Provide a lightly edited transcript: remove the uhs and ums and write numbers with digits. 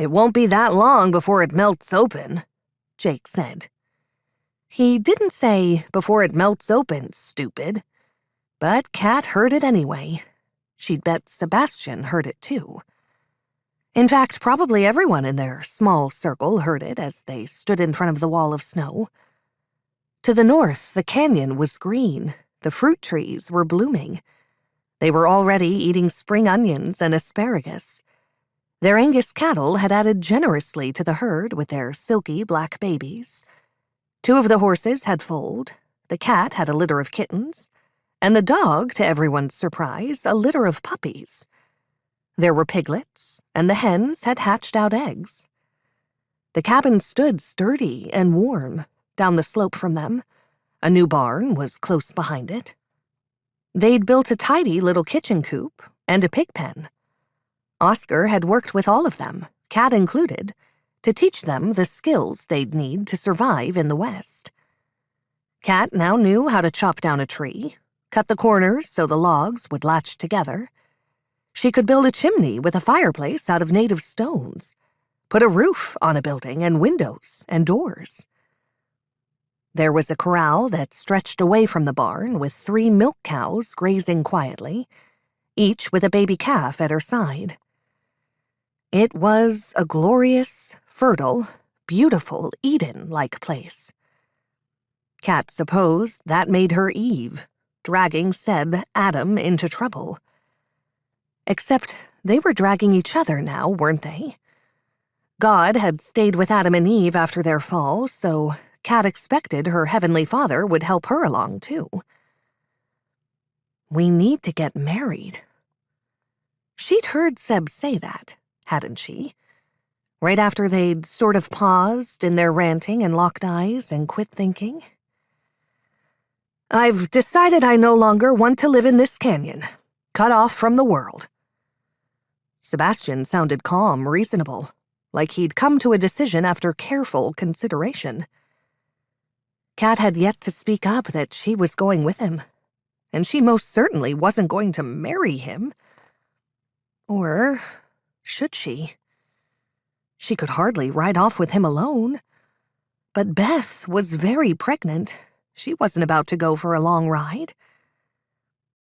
"It won't be that long before it melts open," Jake said. He didn't say, "Before it melts open, stupid." But Kat heard it anyway. She'd bet Sebastian heard it too. In fact, probably everyone in their small circle heard it as they stood in front of the wall of snow. To the north, the canyon was green. The fruit trees were blooming. They were already eating spring onions and asparagus. Their Angus cattle had added generously to the herd with their silky black babies. 2 of the horses had foaled, the cat had a litter of kittens, and the dog, to everyone's surprise, a litter of puppies. There were piglets, and the hens had hatched out eggs. The cabin stood sturdy and warm down the slope from them. A new barn was close behind it. They'd built a tidy little kitchen coop and a pig pen. Oscar had worked with all of them, Kat included, to teach them the skills they'd need to survive in the West. Kat now knew how to chop down a tree, cut the corners so the logs would latch together. She could build a chimney with a fireplace out of native stones, put a roof on a building and windows and doors. There was a corral that stretched away from the barn with 3 milk cows grazing quietly, each with a baby calf at her side. It was a glorious, fertile, beautiful, Eden-like place. Kat supposed that made her Eve, dragging Seb, Adam, into trouble. Except they were dragging each other now, weren't they? God had stayed with Adam and Eve after their fall, so Kat expected her heavenly father would help her along, too. "We need to get married." She'd heard Seb say that, hadn't she? Right after they'd sort of paused in their ranting and locked eyes and quit thinking. "I've decided I no longer want to live in this canyon, cut off from the world." Sebastian sounded calm, reasonable, like he'd come to a decision after careful consideration. Kat had yet to speak up that she was going with him, and she most certainly wasn't going to marry him. Or should she? She could hardly ride off with him alone. But Beth was very pregnant. She wasn't about to go for a long ride.